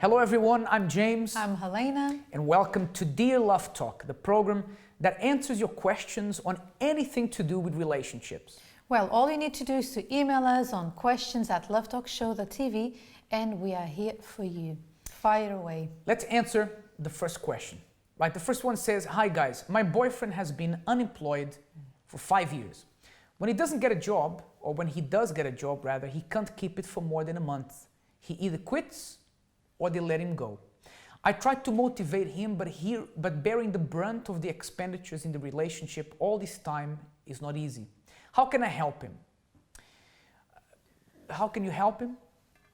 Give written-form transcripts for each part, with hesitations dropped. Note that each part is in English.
Hello everyone, I'm James. I'm Helena. And welcome to Dear Love Talk, the program that answers your questions on anything to do with relationships. Well, all you need to do is to email us on questions@lovetalkshow.tv and we are here for you. Fire away. Let's answer the first question. Right, the first one says, "Hi guys, my boyfriend has been unemployed for 5 years. When he doesn't get a job, or when he does get a job rather, he can't keep it for more than a month. He either quits or they let him go. I tried to motivate him, but bearing the brunt of the expenditures in the relationship all this time is not easy. How can I help him?" How can you help him?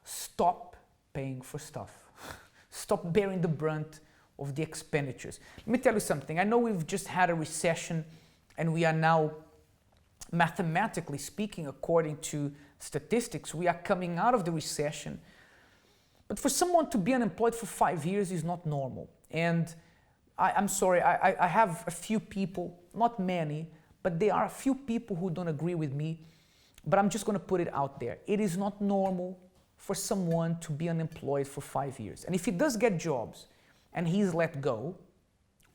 Stop paying for stuff. Stop bearing the brunt of the expenditures. Let me tell you something. I know we've just had a recession and we are now, mathematically speaking, according to statistics, we are coming out of the recession. But for someone to be unemployed for 5 years is not normal. And I'm sorry, I have a few people, not many, but there are a few people who don't agree with me, but I'm just going to put it out there. It is not normal for someone to be unemployed for 5 years. And if he does get jobs and he's let go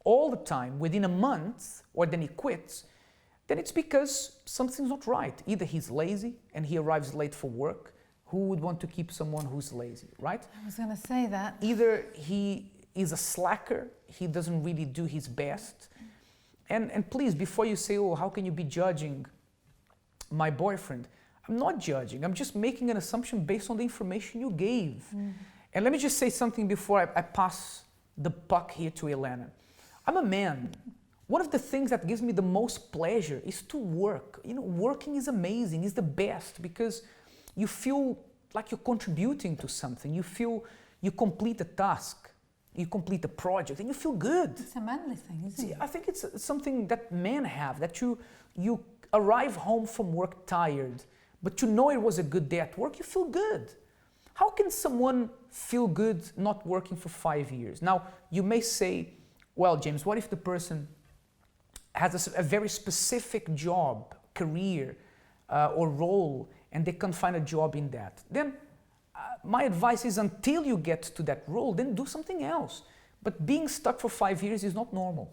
all the time within a month, or then he quits, then it's because something's not right. Either he's lazy and he arrives late for work. Who would want to keep someone who's lazy, right? I was going to say that. Either he is a slacker, he doesn't really do his best. And please, before you say, "Oh, how can you be judging my boyfriend?" I'm not judging. I'm just making an assumption based on the information you gave. And let me just say something before I pass the buck here to Elena. I'm a man. One of the things that gives me the most pleasure is to work. You know, working is amazing, is the best, because you feel like you're contributing to something. You feel you complete a task, you complete a project, and you feel good. It's a manly thing, isn't it? I think it's something that men have, that you arrive home from work tired, but you know it was a good day at work, you feel good. How can someone feel good not working for 5 years? Now, you may say, "Well, James, what if the person has a very specific job, career, or role, and they can't find a job in that?" Then my advice is, until you get to that role, then do something else. But being stuck for 5 years is not normal.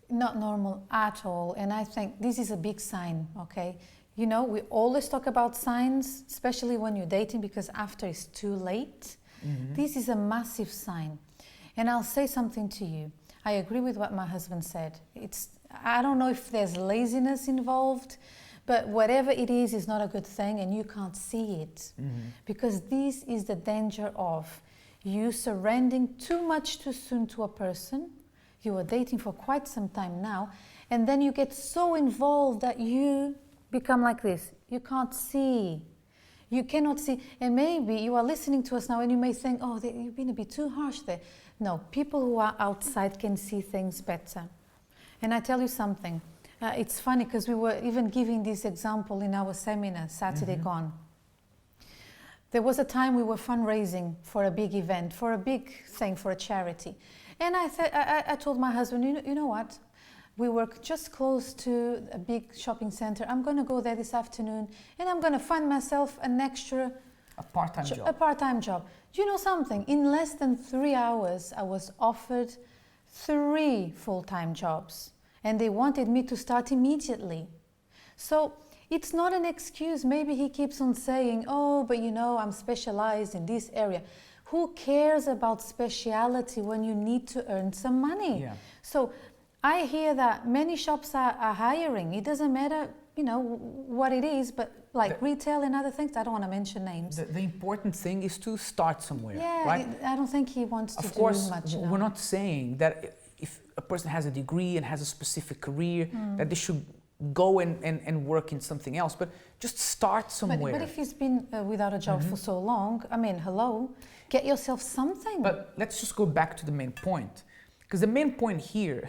Not normal at all. And I think this is a big sign, okay? You know, we always talk about signs, especially when you're dating, because after it's too late. This is a massive sign. And I'll say something to you. I agree with what my husband said. I don't know if there's laziness involved, but whatever it is not a good thing, and you can't see it. Because this is the danger of you surrendering too much too soon to a person. You are dating for quite some time now, and then you get so involved that you become like this. You can't see. You cannot see. And maybe you are listening to us now and you may think, "Oh, you've been a bit too harsh there." No, people who are outside can see things better. And I tell you something. It's funny because we were even giving this example in our seminar, Saturday Gone. There was a time we were fundraising for a big event, for a big thing, for a charity. And I told my husband, you know what? We work just close to a big shopping center. I'm going to go there this afternoon and I'm going to find myself A part-time job. A part-time job. Do you know something? In less than 3 hours, I was offered 3 full-time jobs. And they wanted me to start immediately. So it's not an excuse. Maybe he keeps on saying, "Oh, but you know, I'm specialized in this area." Who cares about speciality when you need to earn some money? Yeah. So I hear that many shops are hiring. It doesn't matter, you know, what it is, but like retail and other things, I don't want to mention names. The important thing is to start somewhere, Yeah, right? I don't think he wants to Of course, do much. we're not saying that if a person has a degree and has a specific career, that they should go and work in something else, but just start somewhere. But if he's been without a job for so long, I mean, hello, get yourself something. But let's just go back to the main point, because the main point here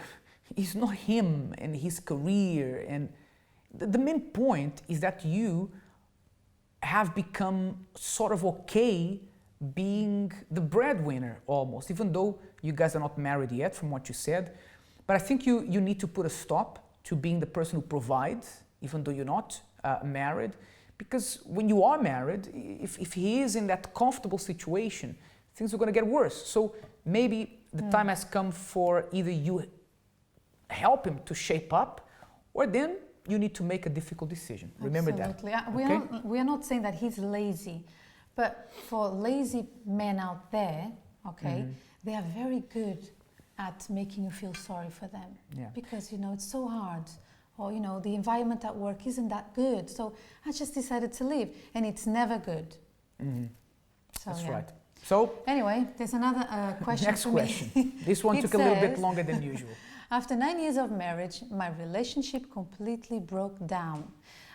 is not him and his career, and the main point is that you have become sort of okay being the breadwinner almost, even though you guys are not married yet from what you said. But I think you need to put a stop to being the person who provides, even though you're not married. Because when you are married, if he is in that comfortable situation, things are going to get worse. So maybe the time has come for either you help him to shape up, or then you need to make a difficult decision. Remember that. Absolutely. We are not saying that he's lazy, but for lazy men out there, okay, they are very good at making you feel sorry for them. Yeah. Because, you know, it's so hard. Or, you know, the environment at work isn't that good. So I just decided to leave. And it's never good. So, That's yeah. right. So anyway, there's another question next for question. me. This one It took a little bit says, longer than usual. After 9 years of marriage, my relationship completely broke down.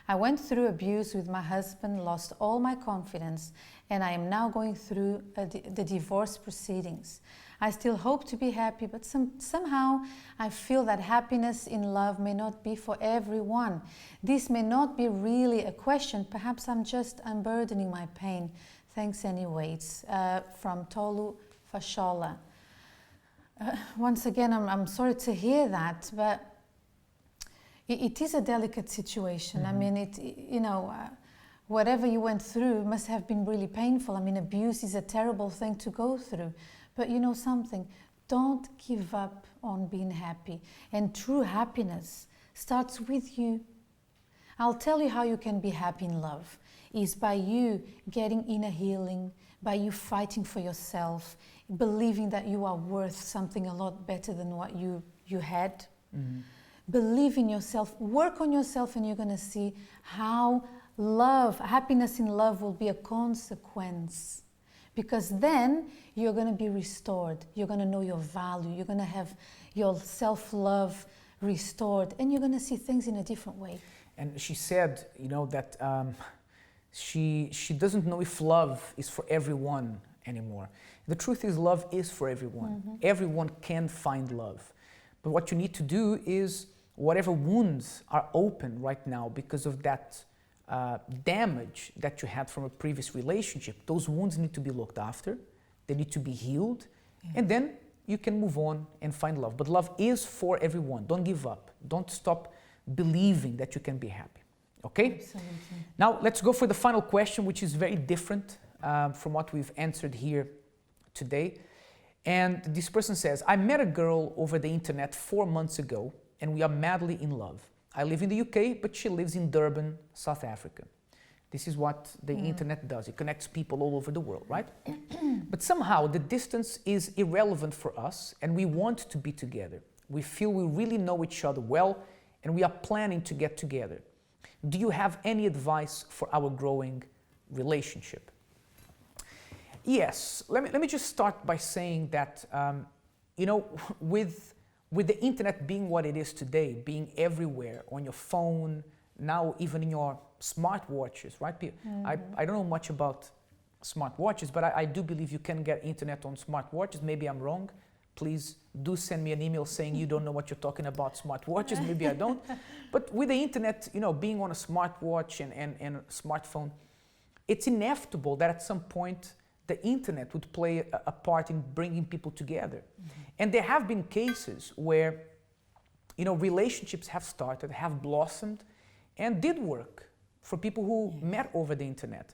I went through abuse with my husband, lost all my confidence, and I am now going through the divorce proceedings. I still hope to be happy, but somehow I feel that happiness in love may not be for everyone. This may not be really a question. Perhaps I'm just unburdening my pain. Thanks anyway. It's from Tolu Fashola. Once again, I'm sorry to hear that, but it is a delicate situation. I mean, whatever you went through must have been really painful. I mean, abuse is a terrible thing to go through. But you know something, don't give up on being happy. And true happiness starts with you. I'll tell you how you can be happy in love. Is by you getting inner healing, by you fighting for yourself, believing that you are worth something a lot better than what you had. Believe in yourself, work on yourself, and you're going to see how happiness in love will be a consequence. Because then you're going to be restored. You're going to know your value. You're going to have your self-love restored. And you're going to see things in a different way. And she said, you know, that she doesn't know if love is for everyone anymore. The truth is, love is for everyone. Everyone can find love. But what you need to do is, whatever wounds are open right now because of that damage that you had from a previous relationship, those wounds need to be looked after, they need to be healed, and then you can move on and find love. But love is for everyone. Don't give up. Don't stop believing that you can be happy. Okay? Absolutely. Now let's go for the final question, which is very different from what we've answered here today. And this person says, I met a girl over the internet 4 months ago, and we are madly in love. I live in the UK, but she lives in Durban, South Africa. This is what the internet does. It connects people all over the world, right? But somehow the distance is irrelevant for us, and we want to be together. We feel we really know each other well, and we are planning to get together. Do you have any advice for our growing relationship? Yes. Let me just start by saying that, you know, with the internet being what it is today, being everywhere, on your phone, now even in your smartwatches, right? I don't know much about smartwatches, but I do believe you can get internet on smartwatches. Maybe I'm wrong. Please do send me an email saying you don't know what you're talking about smartwatches. Maybe I don't. But with the internet, you know, being on a smartwatch and a smartphone, it's inevitable that at some point the internet would play a part in bringing people together. And there have been cases where, you know, relationships have started, have blossomed, and did work for people who met over the internet.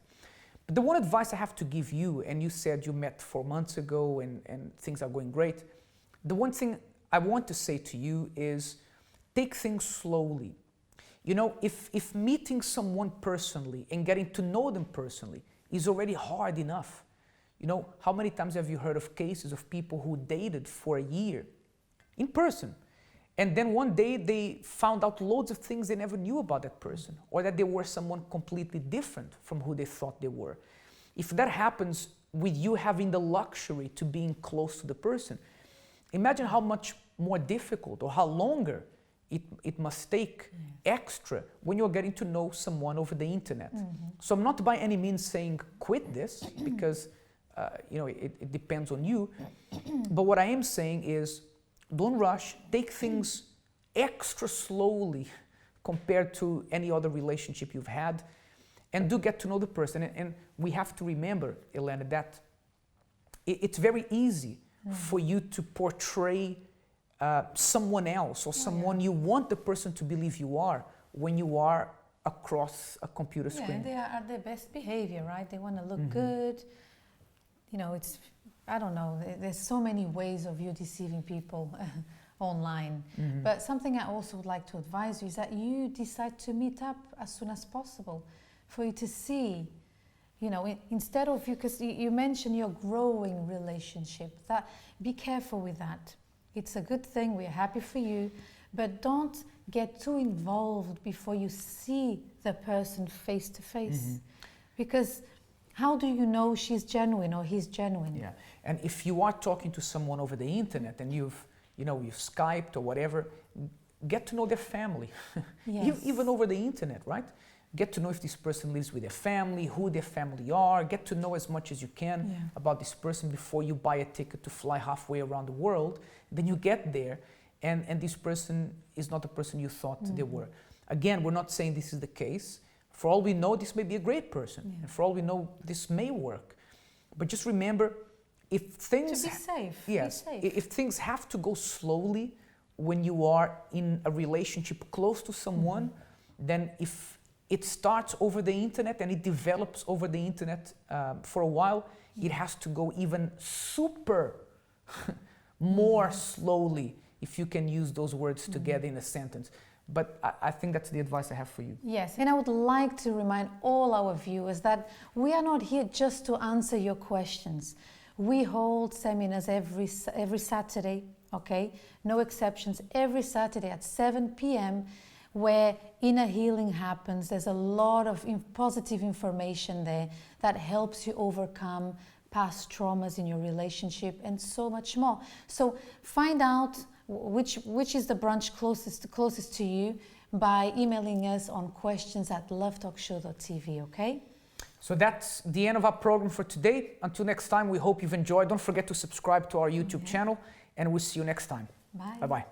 But the one advice I have to give you, and you said you met 4 months ago and things are going great, the one thing I want to say to you is take things slowly. You know, if meeting someone personally and getting to know them personally is already hard enough, you know, how many times have you heard of cases of people who dated for a year in person, and then one day they found out loads of things they never knew about that person, or that they were someone completely different from who they thought they were? If that happens with you having the luxury to being close to the person, imagine how much more difficult or how longer it must take extra when you're getting to know someone over the internet. So I'm not by any means saying quit this, because you know, it depends on you. But what I am saying is, don't rush, take things extra slowly compared to any other relationship you've had, and do get to know the person. And we have to remember, Elena, that it's very easy for you to portray someone else or someone you want the person to believe you are when you are across a computer screen. Yeah, they are at their best behavior, right? They want to look good. You know, it's I don't know, there's so many ways of you deceiving people online. But something I also would like to advise you is that you decide to meet up as soon as possible for you to see, you know, instead of you, because you mentioned your growing relationship, that be careful with that. It's a good thing, we're happy for you, but don't get too involved before you see the person face to face. Because how do you know she's genuine or he's genuine? Yeah, and if you are talking to someone over the internet and you've Skyped or whatever, get to know their family. Yes. Even over the internet, right? Get to know if this person lives with their family, who their family are, get to know as much as you can about this person before you buy a ticket to fly halfway around the world. Then you get there and this person is not the person you thought they were. Again, we're not saying this is the case. For all we know, this may be a great person. And for all we know, this may work. But just remember, if things... To be safe. Yes. Be safe. If things have to go slowly when you are in a relationship close to someone, then if it starts over the internet and it develops over the internet for a while, it has to go even super more slowly, if you can use those words together in a sentence. But I think that's the advice I have for you. Yes, and I would like to remind all our viewers that we are not here just to answer your questions. We hold seminars every Saturday, okay? No exceptions. Every Saturday at 7 p.m. where inner healing happens. There's a lot of positive information there that helps you overcome past traumas in your relationship and so much more. So find out which is the branch closest to you by emailing us on questions@lovetalkshow.tv, okay? So that's the end of our program for today. Until next time, we hope you've enjoyed. Don't forget to subscribe to our YouTube channel, and we'll see you next time. Bye. Bye-bye.